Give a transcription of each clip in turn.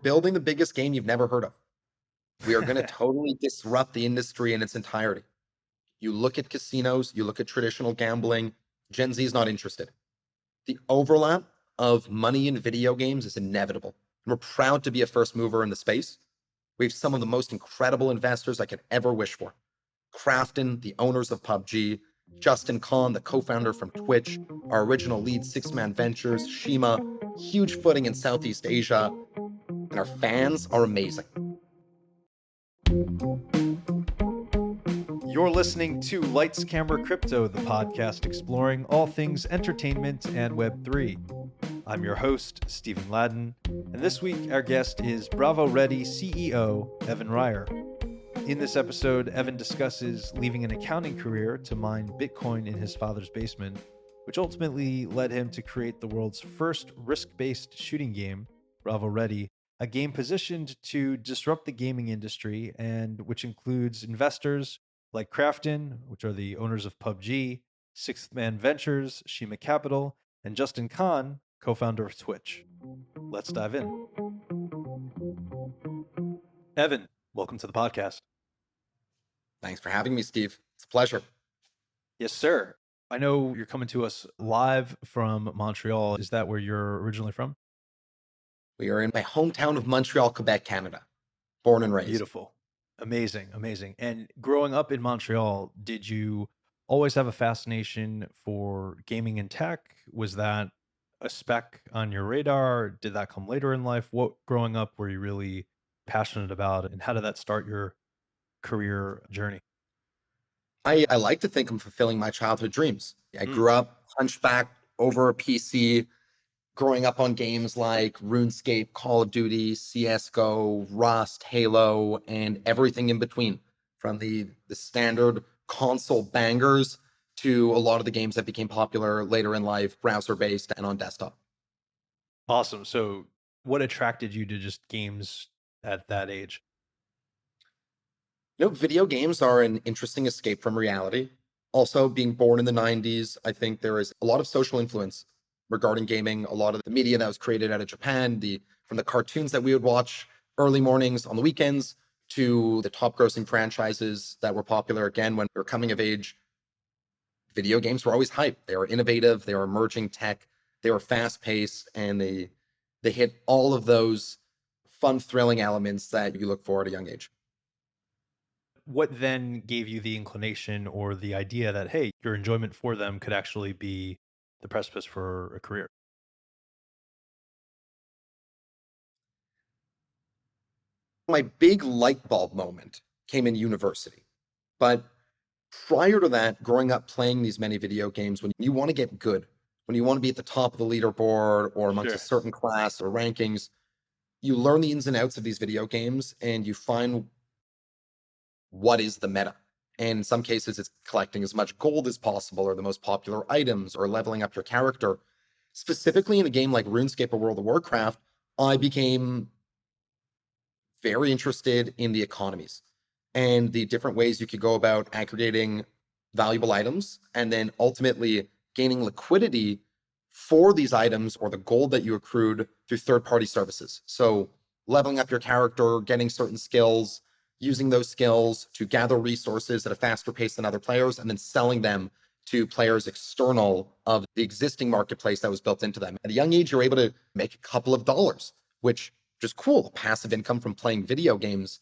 building the biggest game you've never heard of. We are going to totally disrupt the industry in its entirety. You look at casinos, you look at traditional gambling, Gen Z is not interested. The overlap of money in video games is inevitable. And we're proud to be a first mover in the space. We have some of the most incredible investors I could ever wish for. Krafton, the owners of PUBG, Justin Kahn, the co-founder from Twitch, our original lead six-man ventures, Shima, huge footing in Southeast Asia, and our fans are amazing. You're listening to Lights Camera Crypto, the podcast exploring all things entertainment and Web3. I'm your host, Stephen Ladden, and this week our guest is Bravo Ready CEO Evan Ryer. In this episode, Evan discusses leaving an accounting career to mine Bitcoin in his father's basement, which ultimately led him to create the world's first risk-based shooting game, Bravo Ready, a game positioned to disrupt the gaming industry and which includes investors like Krafton, which are the owners of PUBG, Sixth Man Ventures, Shima Capital, and Justin Kahn, co-founder of Twitch. Let's dive in. Evan, welcome to the podcast. Thanks for having me, Steve. It's a pleasure. Yes, sir. I know you're coming to us live from Montreal. Is that where you're originally from? We are in my hometown of Montreal, Quebec, Canada. Born and raised. Beautiful. Amazing. And growing up in Montreal, did you always have a fascination for gaming and tech? Was that a spec on your radar? Did that come later in life? What growing up were you really passionate about, and how did that start your career journey? I like to think I'm fulfilling my childhood dreams. I grew up hunchback over a PC, growing up on games like RuneScape, Call of Duty, CSGO, Rust, Halo, and everything in between, from the standard console bangers to a lot of the games that became popular later in life, browser-based and on desktop. Awesome. So what attracted you to just games at that age? Video games are an interesting escape from reality. Also, being born in the 90s, I think there is a lot of social influence regarding gaming. A lot of the media that was created out of Japan, from the cartoons that we would watch early mornings on the weekends to the top grossing franchises that were popular again when we were coming of age. Video games were always hype. They were innovative, they were emerging tech, they were fast paced, and they hit all of those fun, thrilling elements that you look for at a young age. What then gave you the inclination or the idea that, hey, your enjoyment for them could actually be the precipice for a career? My big light bulb moment came in university. But prior to that, growing up playing these many video games, when you want to get good, when you want to be at the top of the leaderboard or amongst a Sure. certain class or rankings, you learn the ins and outs of these video games and you find what is the meta. And in some cases, it's collecting as much gold as possible or the most popular items or leveling up your character. Specifically in a game like RuneScape or World of Warcraft, I became very interested in the economies and the different ways you could go about aggregating valuable items and then ultimately gaining liquidity for these items or the gold that you accrued through third-party services. So leveling up your character, getting certain skills, using those skills to gather resources at a faster pace than other players, and then selling them to players external of the existing marketplace that was built into them. At a young age, you're able to make a couple of dollars, which is cool. Passive income from playing video games.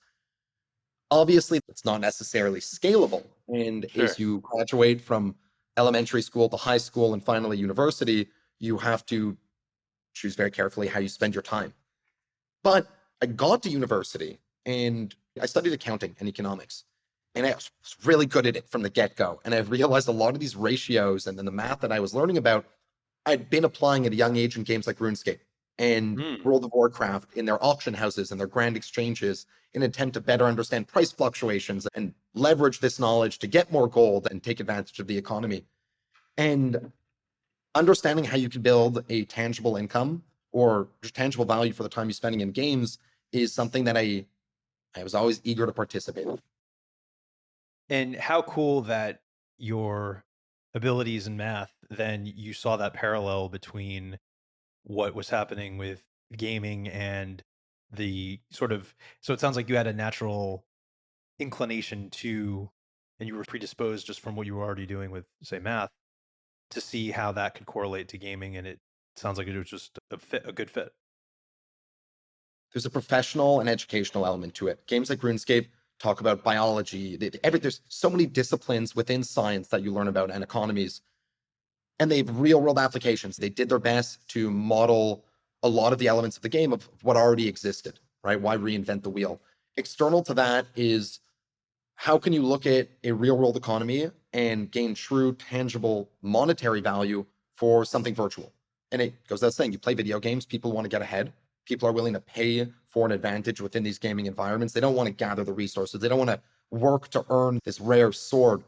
Obviously, it's not necessarily scalable. And Sure. as you graduate from elementary school to high school and finally university, you have to choose very carefully how you spend your time. But I got to university and I studied accounting and economics. And I was really good at it from the get go. And I realized a lot of these ratios and then the math that I was learning about, I'd been applying at a young age in games like RuneScape and Mm. World of Warcraft in their auction houses and their grand exchanges in an attempt to better understand price fluctuations and leverage this knowledge to get more gold and take advantage of the economy. And understanding how you can build a tangible income or just tangible value for the time you're spending in games is something that I was always eager to participate in. And how cool that your abilities in math, then you saw that parallel between what was happening with gaming and the sort of, so it sounds like you had a natural inclination to, and you were predisposed just from what you were already doing with, say, math, to see how that could correlate to gaming, and it sounds like it was just a good fit. There's a professional and educational element to it. Games like RuneScape talk about biology. There's so many disciplines within science that you learn about and economies, and they have real world applications. They did their best to model a lot of the elements of the game of what already existed, right? Why reinvent the wheel? External to that is how can you look at a real world economy and gain true, tangible monetary value for something virtual? And it goes without saying, you play video games, people want to get ahead. People are willing to pay for an advantage within these gaming environments. They don't want to gather the resources. They don't want to work to earn this rare sword,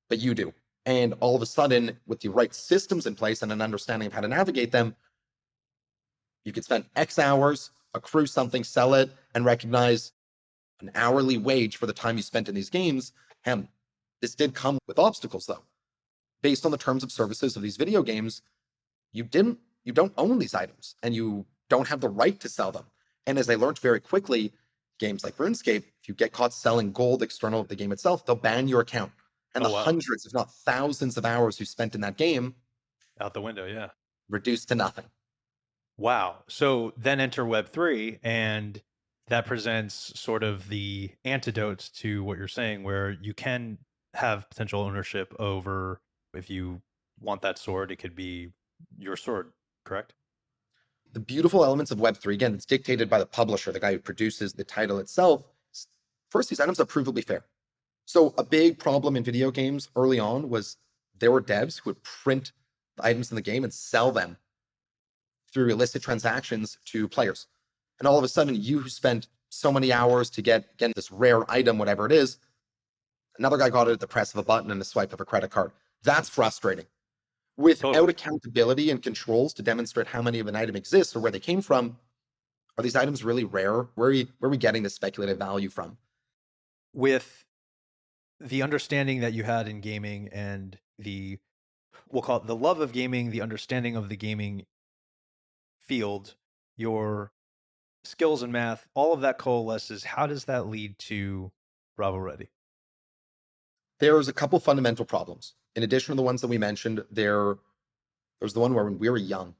but you do. And all of a sudden, with the right systems in place and an understanding of how to navigate them, you could spend X hours, accrue something, sell it, and recognize an hourly wage for the time you spent in these games. And this did come with obstacles, though. Based on the terms of services of these video games, you don't own these items and you don't have the right to sell them. And as I learned very quickly, games like RuneScape, if you get caught selling gold external of the game itself, they'll ban your account. And Oh the wow, hundreds, if not thousands of hours you spent in that game out the window, yeah. reduced to nothing. Wow. So then enter Web3, and that presents sort of the antidote to what you're saying, where you can have potential ownership over, if you want that sword, it could be your sword, correct? The beautiful elements of Web3, again, it's dictated by the publisher, the guy who produces the title itself. First, these items are provably fair. So a big problem in video games early on was there were devs who would print the items in the game and sell them through illicit transactions to players. And all of a sudden, you who spent so many hours to get, again, this rare item, whatever it is, another guy got it at the press of a button and a swipe of a credit card. That's frustrating. Without Totally. accountability and controls to demonstrate how many of an item exists or where they came from, are these items really rare? Where are we getting this speculative value from? With the understanding that you had in gaming and the, we'll call it the love of gaming, the understanding of the gaming field, your skills in math, all of that coalesces. How does that lead to Bravo Ready? There's a couple fundamental problems. In addition to the ones that we mentioned, there's the one where when we were young,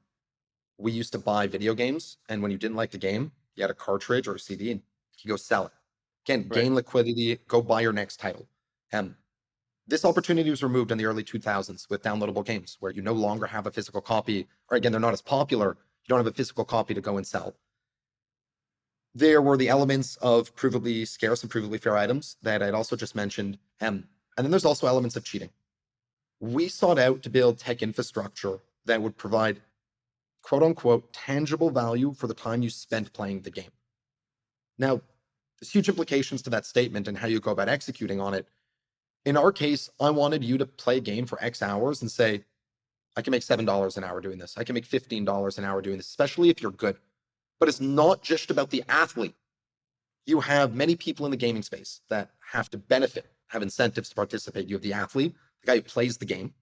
we used to buy video games, and when you didn't like the game, you had a cartridge or a CD, and you go sell it. Again, Right. gain liquidity, go buy your next title. Um, this opportunity was removed in the early 2000s with downloadable games, where you no longer have a physical copy, or again, they're not as popular. You don't have a physical copy to go and sell. There were the elements of provably scarce and provably fair items that I'd also just mentioned. And then there's also elements of cheating. We sought out to build tech infrastructure that would provide quote unquote tangible value for the time you spent playing the game. Now, there's huge implications to that statement and how you go about executing on it. In our case, I wanted you to play a game for X hours and say, I can make $7 an hour doing this. I can make $15 an hour doing this, especially if you're good. But it's not just about the athlete. You have many people in the gaming space that have to benefit, have incentives to participate. You have the athlete, the guy who plays the game.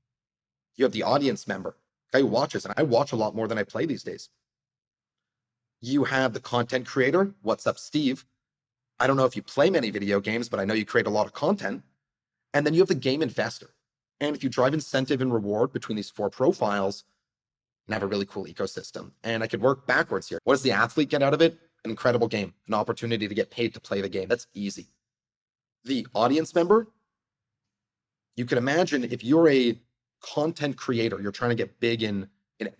You have the audience member, the guy who watches. And I watch a lot more than I play these days. You have the content creator. What's up, Steve? I don't know if you play many video games, but I know you create a lot of content. And then you have the game investor. And if you drive incentive and reward between these four profiles, and have a really cool ecosystem. And I could work backwards here. What does the athlete get out of it? An incredible game, an opportunity to get paid to play the game. That's easy. The audience member, you can imagine if you're a content creator, you're trying to get big in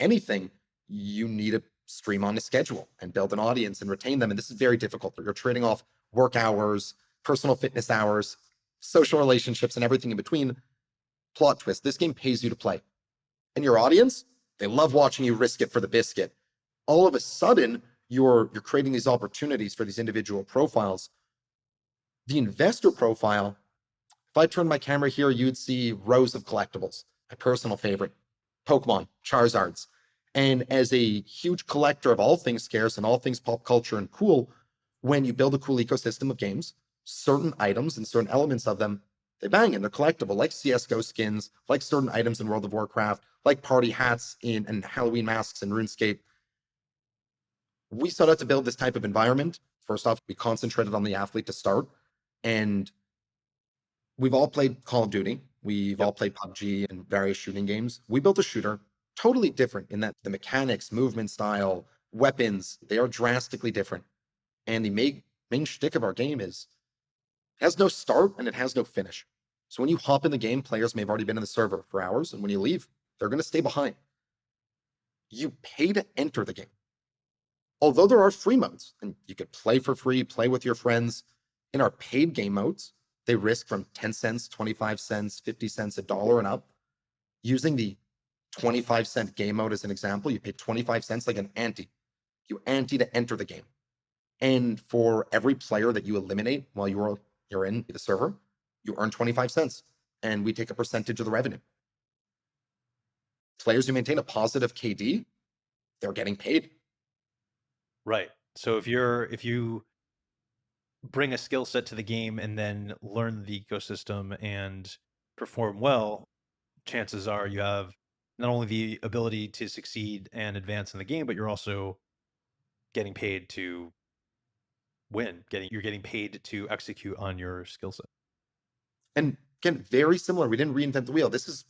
anything, you need to stream on a schedule and build an audience and retain them. And this is very difficult. You're trading off work hours, personal fitness hours, social relationships, and everything in between. Plot twist, this game pays you to play. And your audience, they love watching you risk it for the biscuit. All of a sudden, you're creating these opportunities for these individual profiles. The investor profile, if I turn my camera here, you'd see rows of collectibles. My personal favorite, Pokemon, Charizards. And as a huge collector of all things scarce and all things pop culture and cool, when you build a cool ecosystem of games, certain items and certain elements of them, they bang and they're collectible, like CSGO skins, like certain items in World of Warcraft, like party hats and Halloween masks in RuneScape. We set out to build this type of environment First off, we concentrated on the athlete to start, and we've all played Call of Duty. We've Yep. all played PUBG and various shooting games. We built a shooter totally different in that the mechanics, movement style, weapons, they are drastically different. And the main shtick of our game is it has no start and it has no finish. So when you hop in the game, players may have already been in the server for hours, and when you leave, they're going to stay behind. You pay to enter the game. Although there are free modes, and you could play for free, play with your friends, in our paid game modes, they risk from 10 cents, 25 cents, 50 cents, $1 and up. Using the 25-cent game mode as an example, you pay 25 cents like an ante. You ante to enter the game. And for every player that you eliminate while you're in the server, you earn 25 cents. And we take a percentage of the revenue. Players who maintain a positive KD, they're getting paid. Right. So if you bring a skill set to the game and then learn the ecosystem and perform well, chances are you have not only the ability to succeed and advance in the game, but you're also getting paid to win. You're getting paid to execute on your skill set. And again, very similar. We didn't reinvent the wheel. This is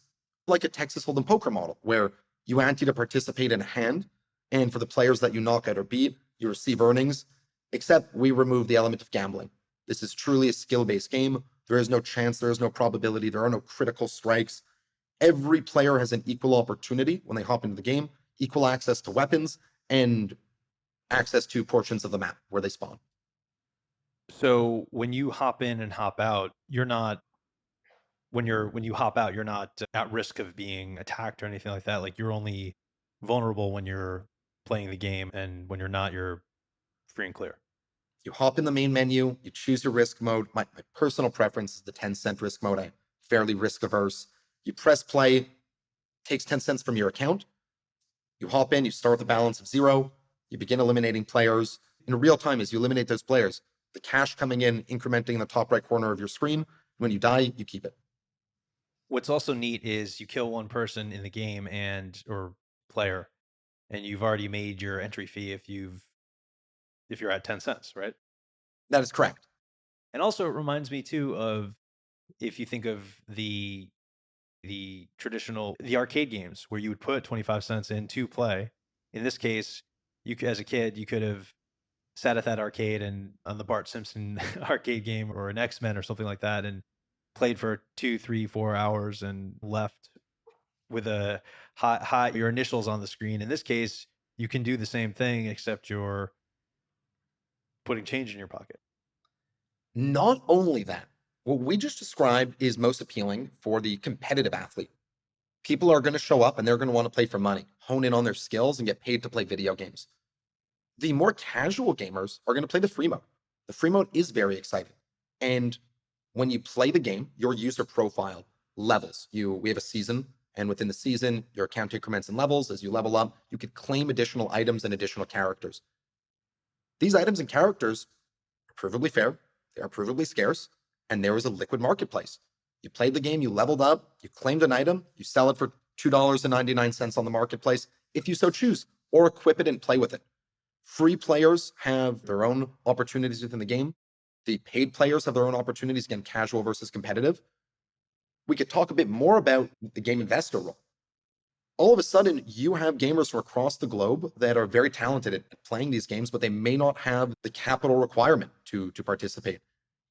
like a Texas Hold'em poker model where you ante to participate in a hand, and for the players that you knock out or beat, you receive earnings, except we remove the element of gambling. This is truly a skill-based game. There is no chance, there is no probability, there are no critical strikes. Every player has an equal opportunity when they hop into the game, equal access to weapons, and access to portions of the map where they spawn. So when you hop in and hop out, you're not when you hop out, you're not at risk of being attacked or anything like that. Like you're only vulnerable when you're playing the game, and when you're not, you're free and clear. You hop in the main menu, you choose your risk mode. My personal preference is the 10-cent risk mode. I'm fairly risk averse. You press play, takes 10 cents from your account. You hop in, you start with a balance of 0. You begin eliminating players. In real time, as you eliminate those players, the cash coming in, incrementing in the top right corner of your screen. When you die, you keep it. What's also neat is you kill one person in the game or player, and you've already made your entry fee if you're at 10 cents, right? That is correct. And also it reminds me too of, if you think of the arcade games where you would put 25 cents in to play. In this case, as a kid, you could have sat at that arcade and on the Bart Simpson arcade game or an X-Men or something like that, and played for 2, 3, 4 hours and left with a high your initials on the screen. In this case, you can do the same thing, except you're putting change in your pocket. Not only that, what we just described is most appealing for the competitive athlete. People are going to show up and they're going to want to play for money, hone in on their skills, and get paid to play video games. The more casual gamers are going to play the free mode. The free mode is very exciting. And when you play the game, your user profile levels. We have a season, and within the season, your account increments in levels. As you level up, you could claim additional items and additional characters. These items and characters are provably fair, they are provably scarce, and there is a liquid marketplace. You played the game, you leveled up, you claimed an item, you sell it for $2.99 on the marketplace if you so choose, or equip it and play with it. Free players have their own opportunities within the game. The paid players have their own opportunities, again, casual versus competitive. We could talk a bit more about the game investor role. All of a sudden, you have gamers from across the globe that are very talented at playing these games, but they may not have the capital requirement to participate.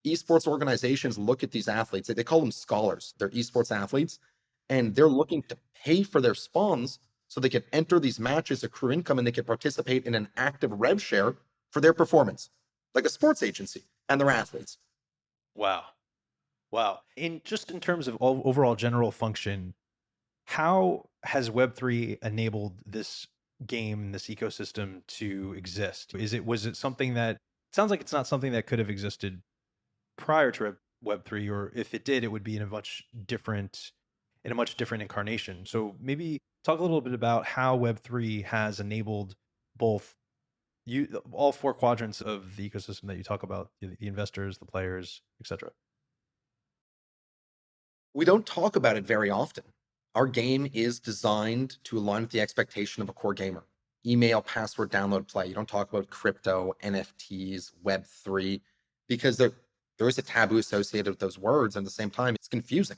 Esports organizations look at these athletes, they call them scholars. They're esports athletes, and they're looking to pay for their spawns so they can enter these matches, accrue income, and they can participate in an active rev share for their performance, like a sports agency and their athletes. Wow. Wow. In terms of overall general function, how has Web3 enabled this game, this ecosystem to exist? Was it something that sounds like it's not something that could have existed prior to Web3, or if it did, it would be in a much different incarnation. So maybe talk a little bit about how Web3 has enabled both all four quadrants of the ecosystem that you talk about, the investors, the players, etc. We don't talk about it very often. Our game is designed to align with the expectation of a core gamer. email, password, download, play. You don't talk about crypto, NFTs, Web3, because there is a taboo associated with those words. And at the same time, it's confusing.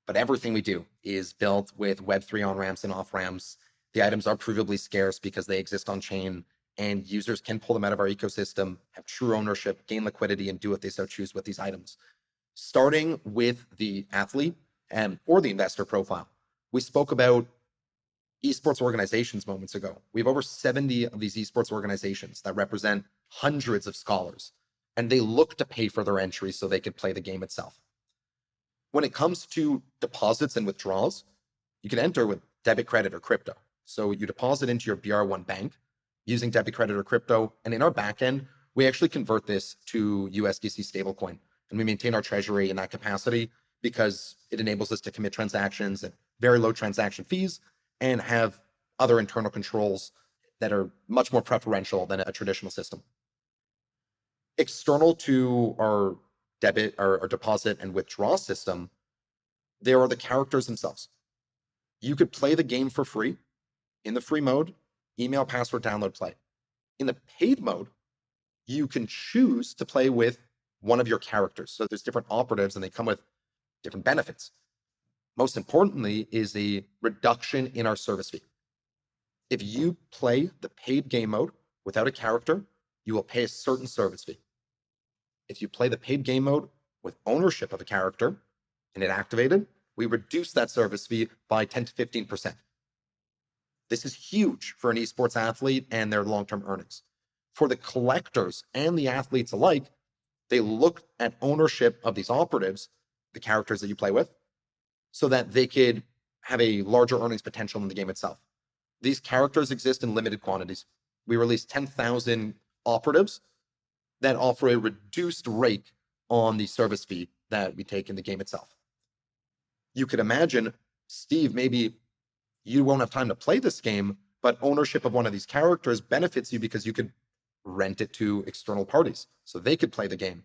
But everything we do is built with Web3 on ramps and off ramps. The items are provably scarce because they exist on chain, and users can pull them out of our ecosystem, have true ownership, gain liquidity, and do what they so choose with these items. Starting with the athlete or the investor profile, we spoke about esports organizations moments ago. We have over 70 of these esports organizations that represent hundreds of scholars, and they look to pay for their entry so they could play the game itself. When it comes to deposits and withdrawals, you can enter with debit, credit, or crypto. So you deposit into your BR1 bank using debit, credit, or crypto. And in our backend, we actually convert this to USDC stablecoin. And we maintain our treasury in that capacity because it enables us to commit transactions at very low transaction fees and have other internal controls that are much more preferential than a traditional system. External to our debit or deposit and withdraw system, there are the characters themselves. You could play the game for free in the free mode, email, password, download, play. In the paid mode, you can choose to play with one of your characters. So there's different operatives and they come with different benefits. Most importantly is a reduction in our service fee. If you play the paid game mode without a character, you will pay a certain service fee. If you play the paid game mode with ownership of a character and it activated, we reduce that service fee by 10 to 15%. This is huge for an esports athlete and their long-term earnings. For the collectors and the athletes alike, they look at ownership of these operatives, the characters that you play with, so that they could have a larger earnings potential in the game itself. These characters exist in limited quantities. We release 10,000 operatives that offer a reduced rate on the service fee that we take in the game itself. You could imagine, Steve, maybe you won't have time to play this game, but ownership of one of these characters benefits you because you could rent it to external parties so they could play the game,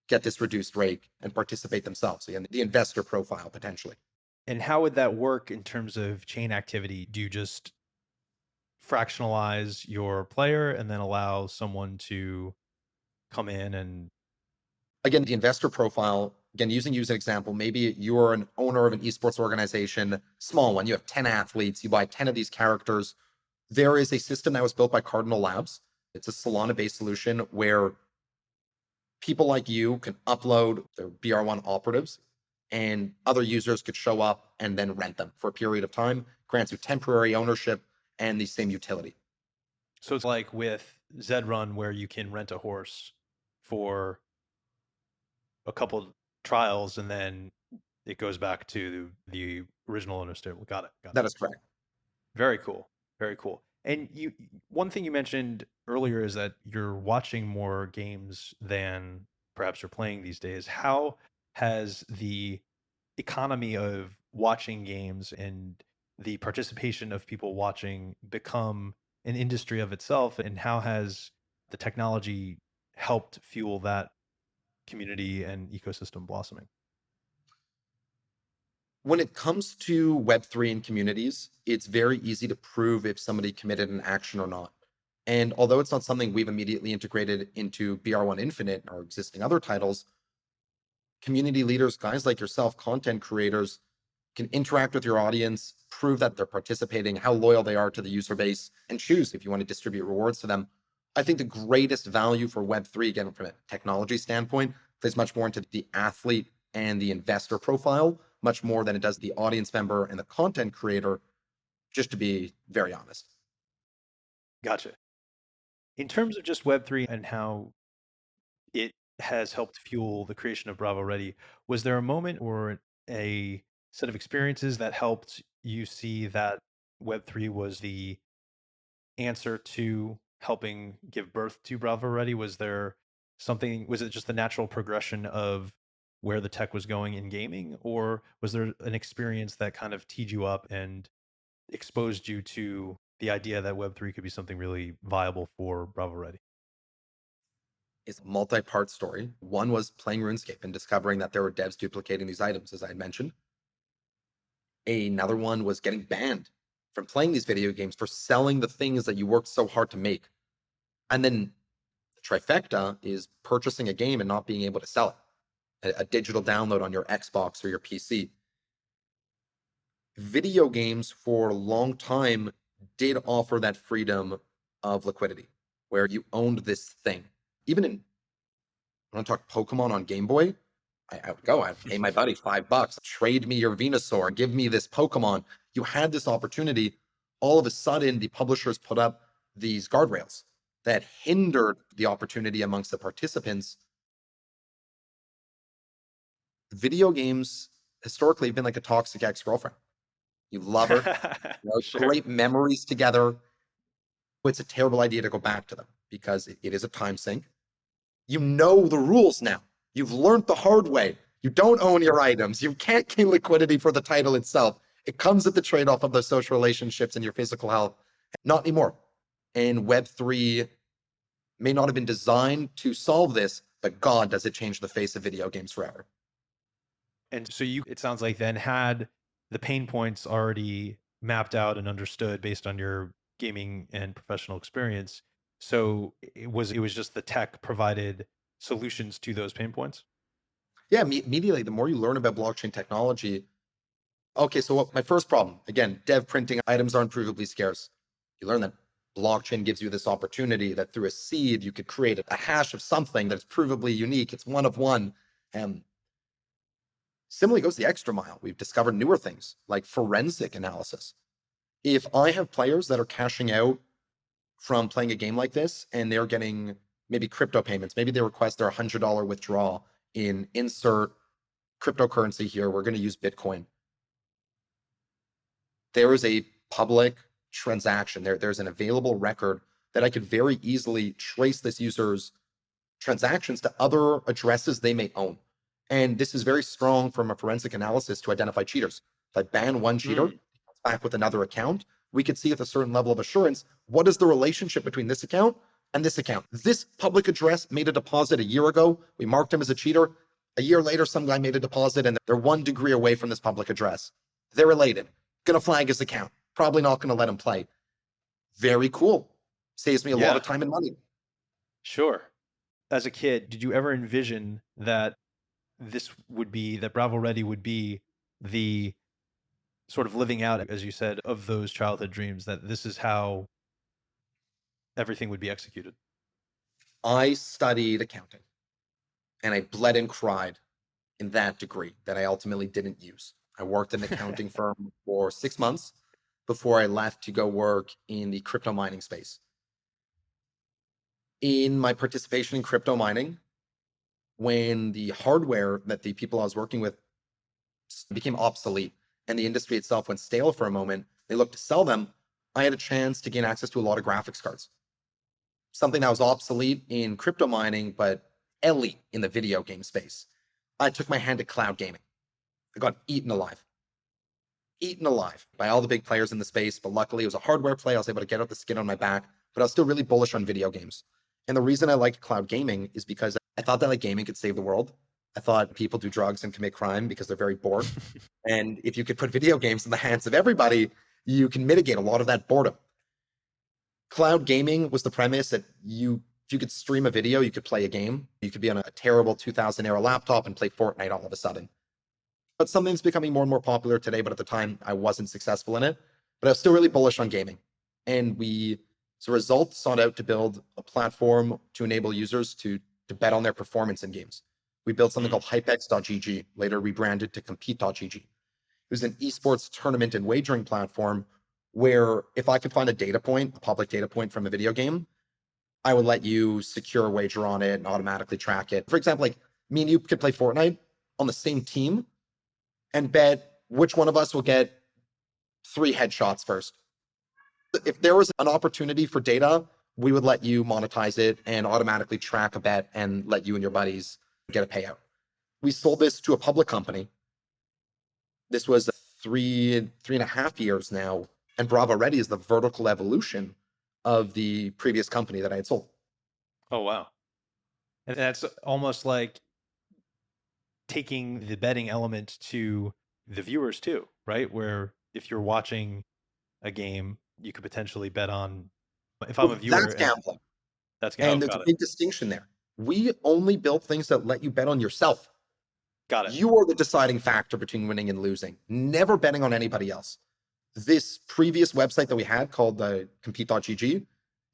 get this reduced rate, and participate themselves. Again, the investor profile potentially. And how would that work in terms of chain activity? Do you just fractionalize your player and then allow someone to come in and Again, the investor profile, again, using you as an example, maybe you're an owner of an esports organization, small one, you have 10 athletes, you buy 10 of these characters. There is a system that was built by Cardinal Labs. It's a Solana-based solution where people like you can upload their BR1 operatives and other users could show up and then rent them for a period of time, grants you temporary ownership and the same utility. so it's like with Zed Run where you can rent a horse for a couple trials and then it goes back to the original owner's table. Got it. Got it. That is correct. Very cool. Very cool. And one thing you mentioned earlier is that you're watching more games than perhaps you're playing these days. How has the economy of watching games and the participation of people watching become an industry of itself? And how has the technology helped fuel that community and ecosystem blossoming? When it comes to Web3 and communities, it's very easy to prove if somebody committed an action or not. And although it's not something we've immediately integrated into BR1 Infinite or existing other titles, community leaders, guys like yourself, content creators, can interact with your audience, prove that they're participating, how loyal they are to the user base, and choose if you want to distribute rewards to them. I think the greatest value for Web3, again, from a technology standpoint, plays much more into the athlete and the investor profile, much more than it does the audience member and the content creator, just to be very honest. Gotcha. In terms of just Web3 and how it has helped fuel the creation of Bravo Ready. Was there a moment or a set of experiences that helped you see that Web3 was the answer to helping give birth to Bravo Ready? Was there something, was it just the natural progression of where the tech was going in gaming? Or was there an experience that kind of teed you up and exposed you to the idea that Web3 could be something really viable for Bravo Ready? It's a multi-part story. One was playing RuneScape and discovering that there were devs duplicating these items, as I had mentioned. Another one was getting banned from playing these video games, for selling the things that you worked so hard to make. And then the trifecta is purchasing a game and not being able to sell it, a digital download on your Xbox or your PC. Video games for a long time did offer that freedom of liquidity where you owned this thing. Even in, when I talk Pokemon on Game Boy, I would go, I'd pay my buddy $5, trade me your Venusaur, give me this Pokemon. You had this opportunity. All of a sudden, the publishers put up these guardrails that hindered the opportunity amongst the participants. Video games historically have been like a toxic ex-girlfriend. You love her, you know, Sure. great memories together. It's a terrible idea to go back to them because it is a time sink. You know the rules now. You've learned the hard way. You don't own your items. You can't gain liquidity for the title itself. It comes at the trade off of those social relationships and your physical health. Not anymore. And Web3 may not have been designed to solve this, but God, does it change the face of video games forever. And so you, it sounds like then had the pain points already mapped out and understood based on your gaming and professional experience. So it was just the tech provided solutions to those pain points. Yeah, immediately, the more you learn about blockchain technology, okay, so what my first problem, again, dev printing items are provably scarce. You learn that blockchain gives you this opportunity that through a seed, you could create a hash of something that's provably unique. It's one of one. And similarly goes the extra mile. We've discovered newer things like forensic analysis. If I have players that are cashing out from playing a game like this and they're getting maybe crypto payments, maybe they request their $100 withdrawal in insert cryptocurrency here, we're going to use Bitcoin. There is a public transaction, there's an available record that I could very easily trace this user's transactions to other addresses they may own. And this is very strong from a forensic analysis to identify cheaters. If I ban one cheater, Mm. back with another account, we could see with a certain level of assurance what is the relationship between this account and this account. This public address made a deposit a year ago. We marked him as a cheater. A year later, some guy made a deposit and they're 1 degree away from this public address. They're related. Gonna flag his account. Probably not gonna let him play. Very cool. Saves me a lot Yeah, of time and money. sure. As a kid, did you ever envision that this would be, that Bravo Ready would be the sort of living out, as you said, of those childhood dreams, that this is how everything would be executed? I studied accounting and I bled and cried in that degree that I ultimately didn't use. I worked in an accounting firm for 6 months before I left to go work in the crypto mining space. In my participation in crypto mining, when the hardware that the people I was working with became obsolete and the industry itself went stale for a moment, they looked to sell them. I had a chance to gain access to a lot of graphics cards, something that was obsolete in crypto mining, but elite in the video game space. I took my hand to cloud gaming. I got eaten alive by all the big players in the space. But luckily, it was a hardware play. I was able to get out the skin on my back, but I was still really bullish on video games. And the reason I liked cloud gaming is because I thought that like gaming could save the world. I thought people do drugs and commit crime because they're very bored. And if you could put video games in the hands of everybody, you can mitigate a lot of that boredom. Cloud gaming was the premise that if you could stream a video, you could play a game. You could be on a terrible 2000 era laptop and play Fortnite all of a sudden. But something that's becoming more and more popular today, but at the time I wasn't successful in it. But I was still really bullish on gaming. And we, as a result, sought out to build a platform to enable users to bet on their performance in games. We built something Mm. called hypex.gg, later rebranded to compete.gg. It was an esports tournament and wagering platform where if I could find a data point, a public data point from a video game, I would let you secure a wager on it and automatically track it. For example, like me and you could play Fortnite on the same team and bet which one of us will get 3 headshots first. If there was an opportunity for data, we would let you monetize it and automatically track a bet and let you and your buddies get a payout. We sold this to a public company. This was 3.5 years now, and Bravo Ready is the vertical evolution of the previous company that I had sold. Oh, wow. And that's almost like taking the betting element to the viewers too, right? Where if you're watching a game, you could potentially bet on. If I'm a Well, viewer, that's and gambling. that's And there's a got it, big distinction there. We only built things that let you bet on yourself. got it. You are the deciding factor between winning and losing, never betting on anybody else. This previous website that we had called the compete.gg,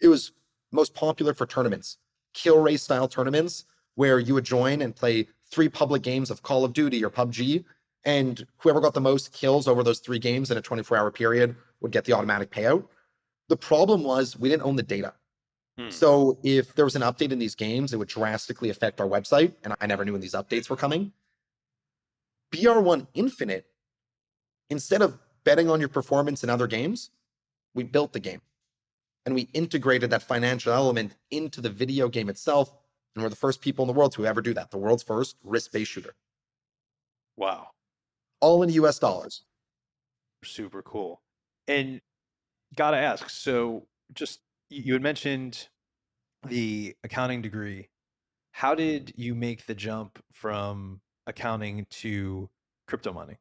it was most popular for tournaments, kill race style tournaments, where you would join and play 3 public games of Call of Duty or PUBG, and whoever got the most kills over those 3 games in a 24-hour period would get the automatic payout. The problem was we didn't own the data. Hmm. So if there was an update in these games, it would drastically affect our website, and I never knew when these updates were coming. BR1 Infinite, instead of betting on your performance in other games, we built the game and we integrated that financial element into the video game itself. And we're the first people in the world to ever do that. The world's first risk-based shooter, Wow, all in US dollars. super cool. And gotta ask, so just you had mentioned the accounting degree. How did you make the jump from accounting to crypto mining?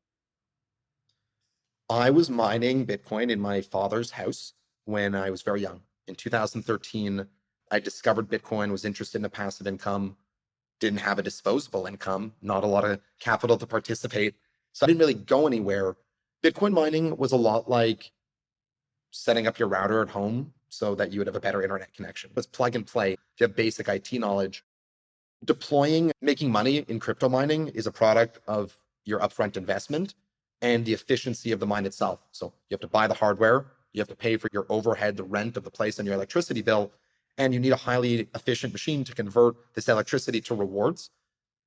I was mining Bitcoin in my father's house when I was very young. In 2013, I discovered Bitcoin, was interested in a passive income, didn't have a disposable income, not a lot of capital to participate. So I didn't really go anywhere. Bitcoin mining was a lot like setting up your router at home so that you would have a better internet connection. It was plug and play. If you have basic IT knowledge, deploying, making money in crypto mining is a product of your upfront investment and the efficiency of the mine itself. So you have to buy the hardware, you have to pay for your overhead, the rent of the place, and your electricity bill. And you need a highly efficient machine to convert this electricity to rewards.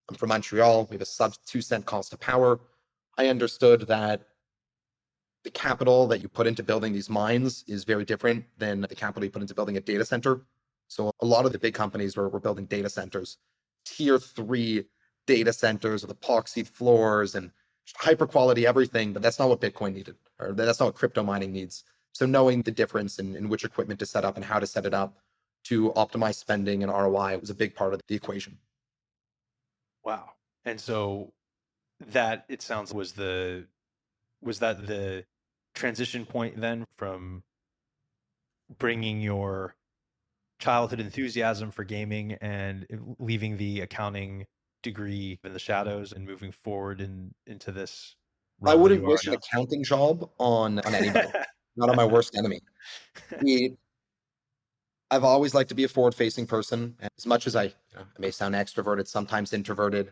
I'm from Montreal. We have a sub 2 cent cost of power. I understood that the capital that you put into building these mines is very different than the capital you put into building a data center. So a lot of the big companies were building data centers, tier 3 data centers with epoxy floors and hyper quality everything, but that's not what Bitcoin needed, or that's not what crypto mining needs. So knowing the difference in which equipment to set up and how to set it up to optimize spending and ROI was a big part of the equation. Wow. And so that, it sounds, was that the transition point then from bringing your childhood enthusiasm for gaming and leaving the accounting degree in the shadows and moving forward into this I realm that wouldn't you are wish an now? accounting job on anybody, not on my worst enemy. We I've always liked to be a forward-facing person. As much as I may sound extroverted, sometimes introverted,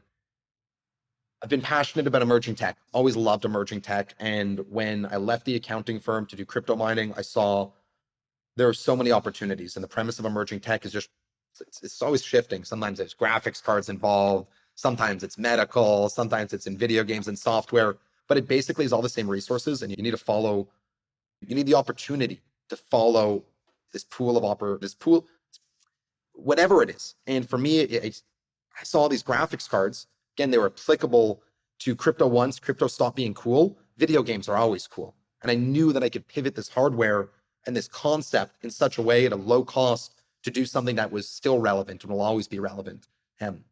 I've been passionate about emerging tech. Always loved emerging tech. And when I left the accounting firm to do crypto mining, I saw there are so many opportunities. And the premise of emerging tech is just it's always shifting. Sometimes there's graphics cards involved. Sometimes it's medical. Sometimes it's in video games and software. But it basically is all the same resources, and you need to follow. You need the opportunity to follow this pool, whatever it is. And for me, I saw these graphics cards. Again, they were applicable to crypto once crypto stopped being cool. Video games are always cool. And I knew that I could pivot this hardware and this concept in such a way at a low cost to do something that was still relevant and will always be relevant. Um,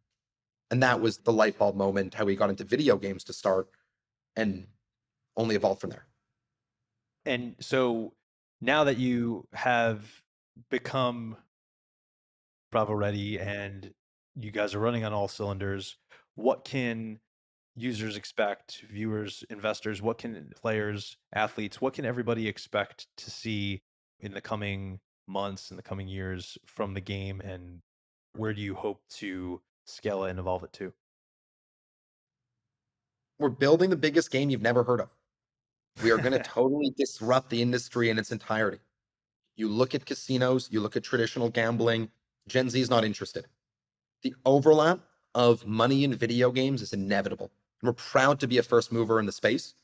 and that was the light bulb moment, how we got into video games to start and only evolved from there. And so now that you have become Bravo Ready and you guys are running on all cylinders, what can users expect, viewers, investors, what can players, athletes, what can everybody expect to see in the coming months, in the coming years from the game, and where do you hope to scale it and evolve it to? We're building the biggest game you've never heard of. We are going to totally disrupt the industry in its entirety. You look at casinos, you look at traditional gambling, Gen Z is not interested. The overlap of money in video games is inevitable. And we're proud to be a first mover in the space.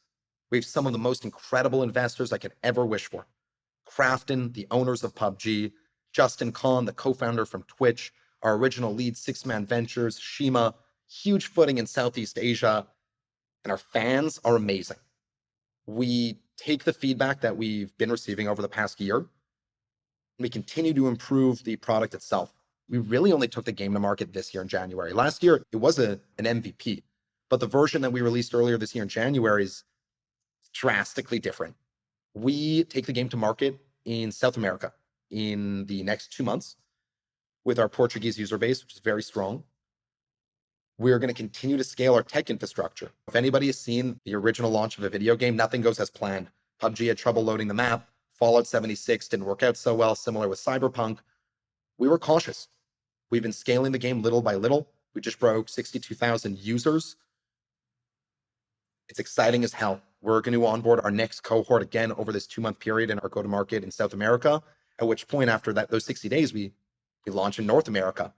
We have some of the most incredible investors I could ever wish for. Krafton, the owners of PUBG, Justin Kahn, the co-founder from Twitch, our original lead Six Man Ventures, Shima, huge footing in Southeast Asia, and our fans are amazing. We take the feedback that we've been receiving over the past year. We continue to improve the product itself. We really only took the game to market this year in January. Last year, it was an MVP, but the version that we released earlier this year in January is drastically different. We take the game to market in South America in the next 2 months with our Portuguese user base, which is very strong. We're going to continue to scale our tech infrastructure. If anybody has seen the original launch of a video game, nothing goes as planned. PUBG had trouble loading the map. Fallout 76 didn't work out so well, similar with Cyberpunk. We were cautious. We've been scaling the game little by little. We just broke 62,000 users. It's exciting as hell. We're going to onboard our next cohort again over this 2-month period in our go-to-market in South America, at which point after that, those 60 days, we launch in North America.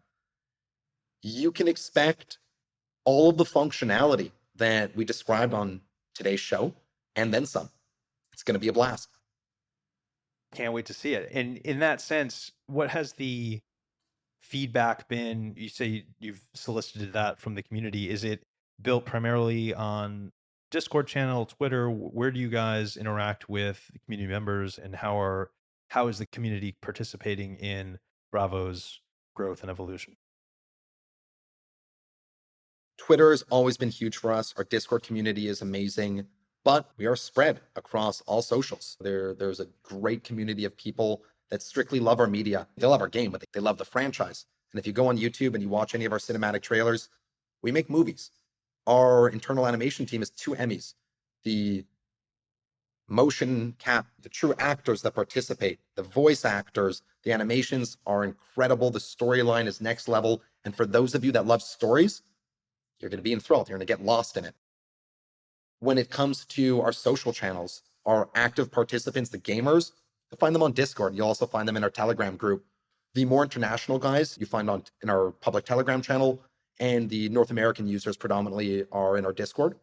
You can expect all of the functionality that we described on today's show and then some. It's going to be a blast. Can't wait to see it. And in that sense, what has the feedback been? You say you've solicited that from the community. Is it built primarily on Discord channel, Twitter? Where do you guys interact with the community members, and how is the community participating in Bravo's growth and evolution? Twitter has always been huge for us. Our Discord community is amazing, but we are spread across all socials. There's a great community of people that strictly love our media. They love our game, but they love the franchise. And if you go on YouTube and you watch any of our cinematic trailers, we make movies. Our internal animation team is 2 Emmys. The motion cap, the true actors that participate, the voice actors, the animations are incredible. The storyline is next level. And for those of you that love stories, you're going to be enthralled. You're going to get lost in it. When it comes to our social channels, our active participants, the gamers, you'll find them on Discord. You'll also find them in our Telegram group. The more international guys you find in our public Telegram channel, and the North American users predominantly are in our Discord.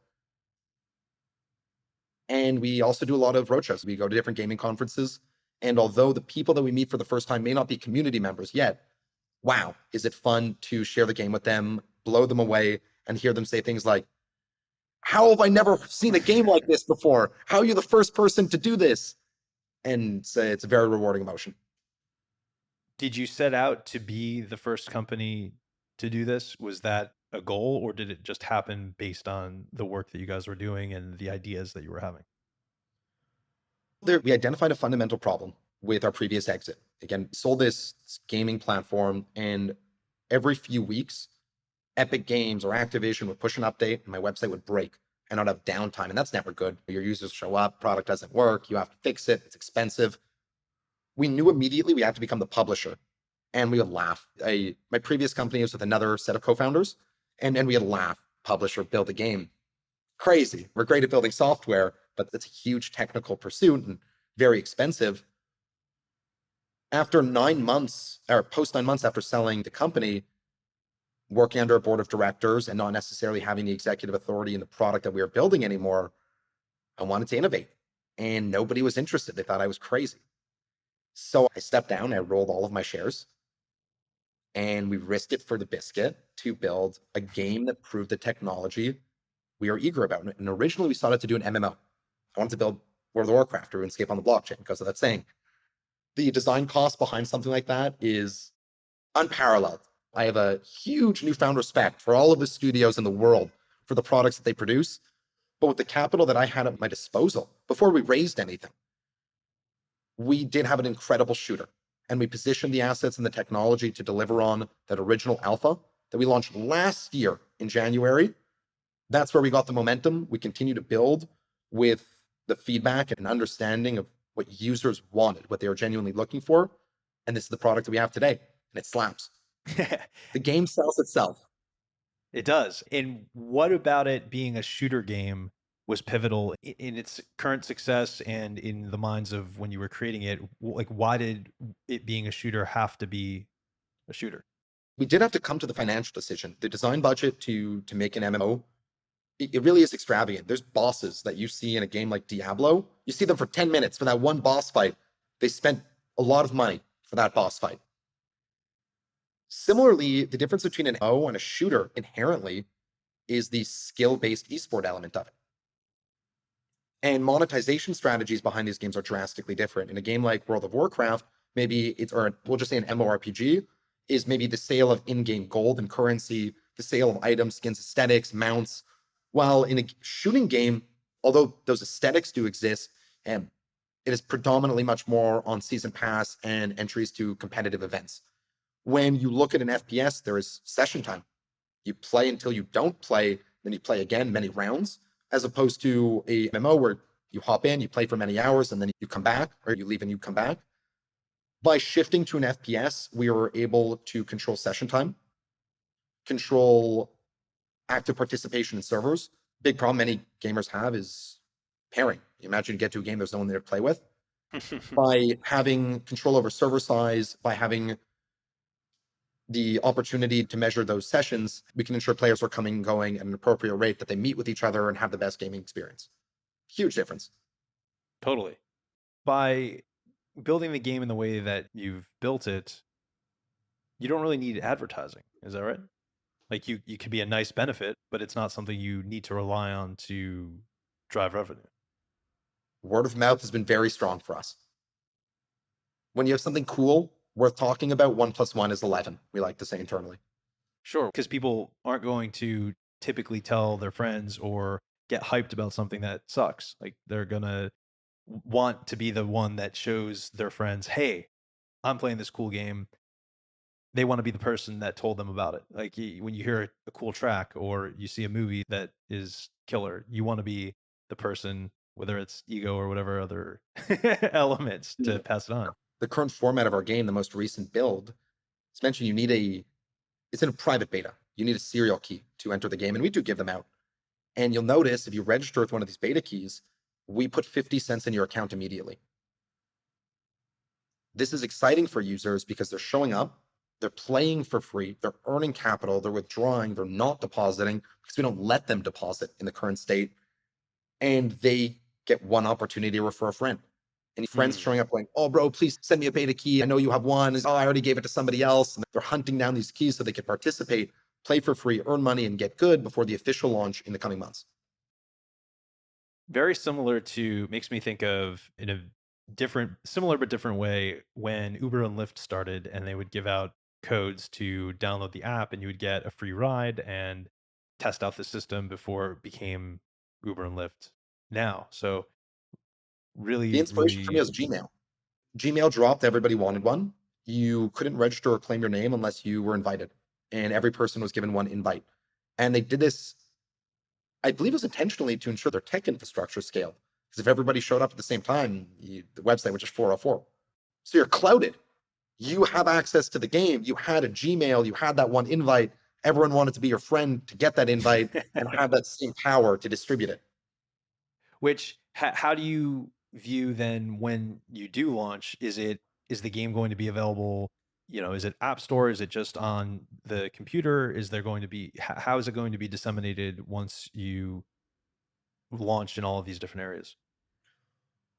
And we also do a lot of roadshows. We go to different gaming conferences. And although the people that we meet for the first time may not be community members yet, wow, is it fun to share the game with them, blow them away, and hear them say things like, how have I never seen a game like this before? How are you the first person to do this? And it's a very rewarding emotion. Did you set out to be the first company to do this? Was that a goal, or did it just happen based on the work that you guys were doing and the ideas that you were having? We identified a fundamental problem with our previous exit. Again, sold this gaming platform, and every few weeks, Epic Games or Activision would push an update and my website would break and I'd have downtime. And that's never good. Your users show up, product doesn't work, you have to fix it, it's expensive. We knew immediately we had to become the publisher, and we would laugh. My previous company was with another set of co-founders, and we would laugh. Publisher, build a game. Crazy. We're great at building software, but it's a huge technical pursuit and very expensive. After 9 months, or post 9 months after selling the company, working under a board of directors and not necessarily having the executive authority in the product that we were building anymore, I wanted to innovate. And nobody was interested. They thought I was crazy. So I stepped down, I rolled all of my shares, and we risked it for the biscuit to build a game that proved the technology we are eager about. And originally we started to do an MMO. I wanted to build World of Warcraft or RuneScape on the blockchain because of that saying. The design cost behind something like that is unparalleled. I have a huge newfound respect for all of the studios in the world for the products that they produce. But with the capital that I had at my disposal, before we raised anything, we did have an incredible shooter. And we positioned the assets and the technology to deliver on that original alpha that we launched last year in January. That's where we got the momentum. We continue to build with the feedback and understanding of what users wanted, what they were genuinely looking for. And this is the product that we have today, and it slaps. The game sells itself. It does. And what about it being a shooter game was pivotal in its current success and in the minds of when you were creating it? Like, why did it being a shooter have to be a shooter? We did have to come to the financial decision. The design budget to make an MMO, it really is extravagant. There's bosses that you see in a game like Diablo. You see them for 10 minutes for that one boss fight. They spent a lot of money for that boss fight. Similarly, the difference between an MMO and a shooter inherently is the skill-based esport element of it. And monetization strategies behind these games are drastically different. In a game like World of Warcraft, maybe or we'll just say an MMORPG, is maybe the sale of in-game gold and currency, the sale of items, skins, aesthetics, mounts. While in a shooting game, although those aesthetics do exist, and It is predominantly much more on season pass and entries to competitive events. When you look at an FPS, there is session time. You play until you don't play, then you play again many rounds, as opposed to a MMO where you hop in, you play for many hours, and then you come back, or you leave and you come back. By shifting to an FPS, we were able to control session time, control active participation in servers. Big problem many gamers have is pairing. You imagine you get to a game, there's no one there to play with. By having control over server size, by having the opportunity to measure those sessions, we can ensure players are coming and going at an appropriate rate, that they meet with each other and have the best gaming experience. Huge difference. Totally. By building the game in the way that you've built it, you don't really need advertising. Is that right? Like you could be a nice benefit, but it's not something you need to rely on to drive revenue. Word of mouth has been very strong for us. When you have something cool worth talking about, 1 plus 1 is 11, we like to say internally. Sure, because people aren't going to typically tell their friends or get hyped about something that sucks. Like they're gonna want to be the one that shows their friends, "Hey, I'm playing this cool game." They want to be the person that told them about it. Like when you hear a cool track or you see a movie that is killer, you want to be the person, whether it's ego or whatever other elements, Yeah. to pass it on. The current format of our game, the most recent build, it's mentioned it's in a private beta. You need a serial key to enter the game, and we do give them out. And you'll notice if you register with one of these beta keys, we put 50 cents in your account immediately. This is exciting for users because they're showing up, they're playing for free, they're earning capital, they're withdrawing, they're not depositing because we don't let them deposit in the current state. And they get one opportunity to refer a friend. And friends Hmm. showing up going, "Oh, bro, please send me a beta key. I know you have one." Oh, I already gave it to somebody else. And they're hunting down these keys so they can participate, play for free, earn money, and get good before the official launch in the coming months. Very similar to, makes me think of, in a different, similar but different way, when Uber and Lyft started and they would give out codes to download the app and you would get a free ride and test out the system before it became Uber and Lyft now. So The really, inspiration for me really, was Gmail. Gmail dropped, everybody wanted one. You couldn't register or claim your name unless you were invited, and every person was given one invite. And they did this, I believe it was intentionally to ensure their tech infrastructure scaled. Because if everybody showed up at the same time, the website was just 404. So you're clouded. You have access to the game. You had a Gmail, you had that one invite. Everyone wanted to be your friend to get that invite and have that same power to distribute it. which, how do you view then when you do launch? Is the game going to be available? Is it App Store? Is it just on the computer? Is there going to be, how is it going to be disseminated once you launched in all of these different areas?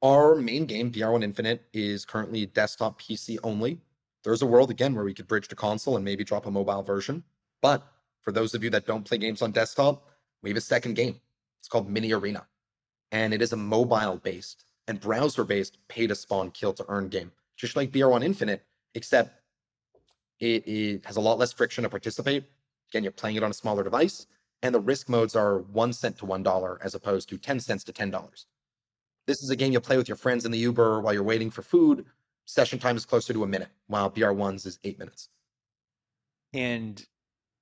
Our main game, BR1 Infinite, is currently desktop PC only. There's a world again where we could bridge to console and maybe drop a mobile version. But for those of you that don't play games on desktop, we have a second game. It's called Mini Arena. And it is a mobile based and browser based pay to spawn, kill to earn game, just like BR1 Infinite, except it has a lot less friction to participate. Again, you're playing it on a smaller device, and the risk modes are 1 cent to $1 as opposed to 10 cents to $10. This is a game you'll play with your friends in the Uber while you're waiting for food. Session time is closer to a minute, while BR1's is 8 minutes. And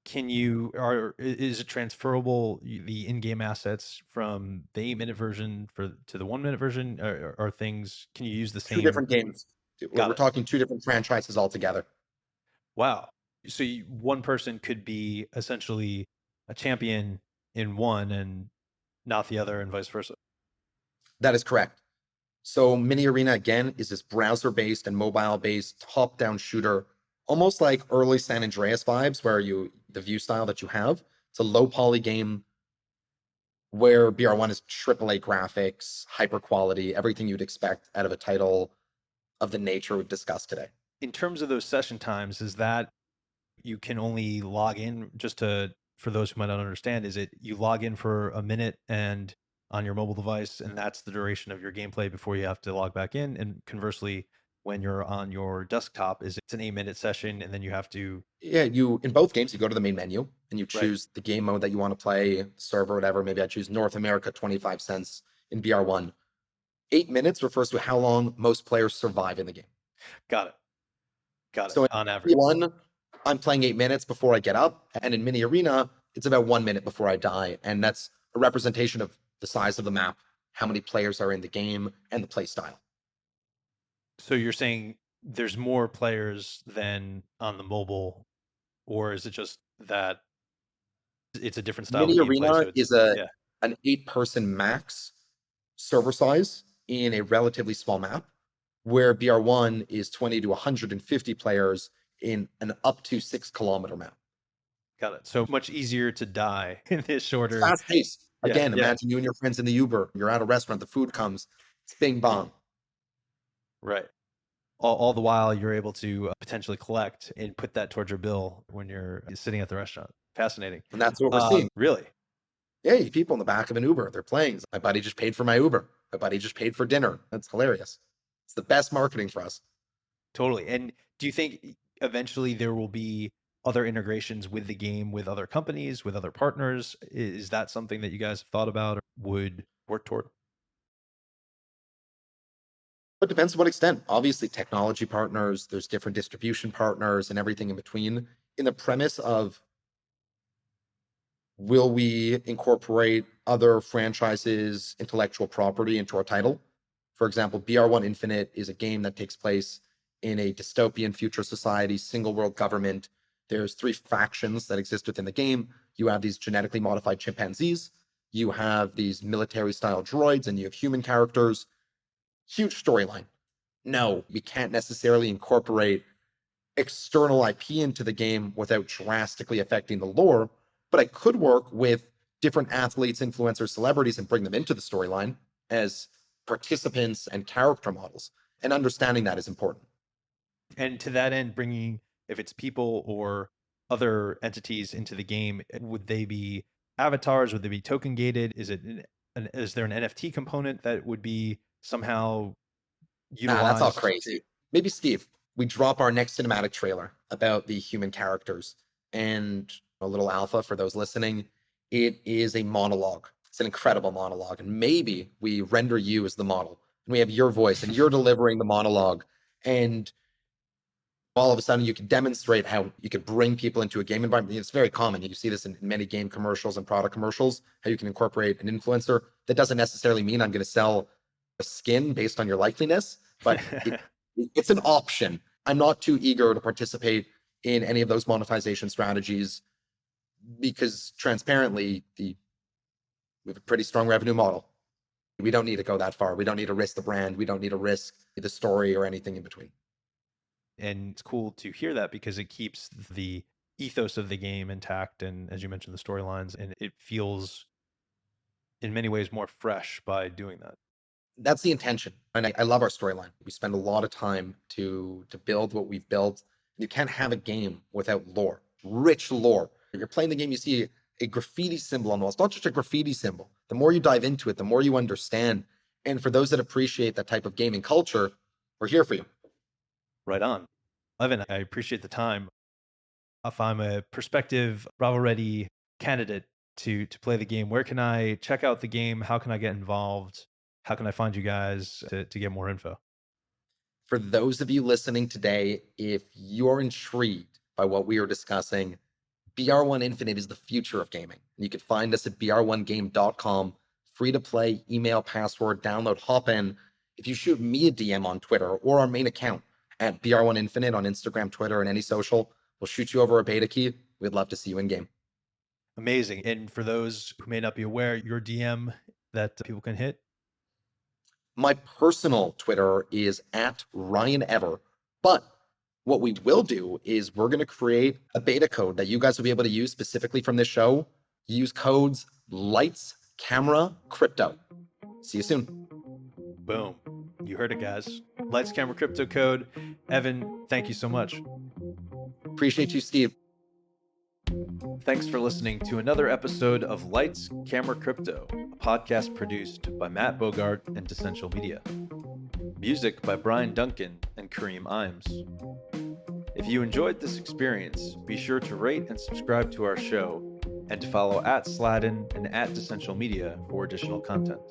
is it transferable, the in-game assets from the 8-minute version to the 1-minute version? Are things, can you use the Two same? different games. Got We're it. talking two different franchises altogether. Wow. So one person could be essentially a champion in one and not the other, and vice versa. That is correct. So Mini Arena again is this browser-based and mobile-based top-down shooter, almost like early San Andreas vibes, where the view style that you have. It's a low poly game where BR1 is AAA graphics, hyper quality, everything you'd expect out of a title of the nature we've discussed today. In terms of those session times, is that you can only log in, just to, for those who might not understand, is it you log in for a minute and on your mobile device, and that's the duration of your gameplay before you have to log back in? And conversely, when you're on your desktop, is it's an 8-minute session and then you have to, Yeah, you in both games you go to the main menu and you right? choose the game mode that you want to play, server, whatever. Maybe I choose North America 25 cents in BR1. 8 minutes refers to how long most players survive in the game. Got it. So On in average. one, I'm playing 8 minutes before I get up, and in mini arena, it's about 1 minute before I die, and that's a representation of the size of the map, how many players are in the game, and the play style. So you're saying there's more players than on the mobile, or is it just that it's a different style of Mini gameplay? arena So is it's, yeah, an 8-person max server size in a relatively small map, where BR1 is 20 to 150 players in an up to 6 kilometer map. got it. So much easier to die in this shorter. Fast paced. Yeah, Again, yeah, imagine you and your friends in the Uber. You're at a restaurant, the food comes, it's bing bong. right. All the while you're able to potentially collect and put that towards your bill when you're sitting at the restaurant. Fascinating. And that's what we're seeing. Really? Hey, people in the back of an Uber, they're playing. My buddy just paid for my Uber. My buddy just paid for dinner. That's hilarious. It's the best marketing for us. Totally. And do you think eventually there will be other integrations with the game, with other companies, with other partners? Is that something that you guys have thought about or would work toward? But it depends to what extent. Obviously, technology partners, there's different distribution partners and everything in between. In the premise of will we incorporate other franchises' intellectual property into our title? For example, BR1 Infinite is a game that takes place in a dystopian future society, single world government. There's 3 factions that exist within the game. You have these genetically modified chimpanzees, you have these military style droids, and you have human characters. Huge storyline. No, we can't necessarily incorporate external IP into the game without drastically affecting the lore, but I could work with different athletes, influencers, celebrities, and bring them into the storyline as participants and character models. And understanding that is important. And to that end, bringing, if it's people or other entities into the game, would they be avatars? Would they be token gated? Is there an NFT component that would be somehow Nah, that's all utilized to? crazy. Maybe Steve, we drop our next cinematic trailer about the human characters and a little alpha for those listening. It is a monologue. It's an incredible monologue. And maybe we render you as the model and we have your voice and you're delivering the monologue. And all of a sudden you can demonstrate how you could bring people into a game environment. It's very common. You see this in many game commercials and product commercials, how you can incorporate an influencer. That doesn't necessarily mean I'm going to sell a skin based on your likeliness, but it's an option. I'm not too eager to participate in any of those monetization strategies because transparently, we have a pretty strong revenue model. We don't need to go that far. We don't need to risk the brand. We don't need to risk the story or anything in between. And it's cool to hear that because it keeps the ethos of the game intact. And as you mentioned, the storylines, and it feels in many ways more fresh by doing that. That's the intention. And I love our storyline. We spend a lot of time to build what we've built. You can't have a game without lore, rich lore. If you're playing the game, you see a graffiti symbol on the wall. It's not just a graffiti symbol. The more you dive into it, the more you understand. And for those that appreciate that type of gaming culture, we're here for you. Right on. Evan, I appreciate the time. If I'm a prospective Bravo Ready candidate to play the game, where can I check out the game? How can I get involved? How can I find you guys to get more info? For those of you listening today, if you're intrigued by what we are discussing, BR1 Infinite is the future of gaming. You can find us at br1game.com, free to play, email, password, download, hop in. If you shoot me a DM on Twitter or our main account at BR1 Infinite on Instagram, Twitter, and any social, we'll shoot you over a beta key. We'd love to see you in game. Amazing. And for those who may not be aware, your DM that people can hit? My personal Twitter is at Ryan Ever, but what we will do is we're going to create a beta code that you guys will be able to use specifically from this show. Use codes lights, camera, crypto. See you soon. Boom. You heard it, guys. Lights, camera, crypto code. Evan, thank you so much. Appreciate you, Steve. Thanks for listening to another episode of Lights, Camera, Crypto, a podcast produced by Matt Bogart and Decential Media. Music by Brian Duncan and Kareem Imes. If you enjoyed this experience, be sure to rate and subscribe to our show and to follow at Sladden and at Decential Media for additional content.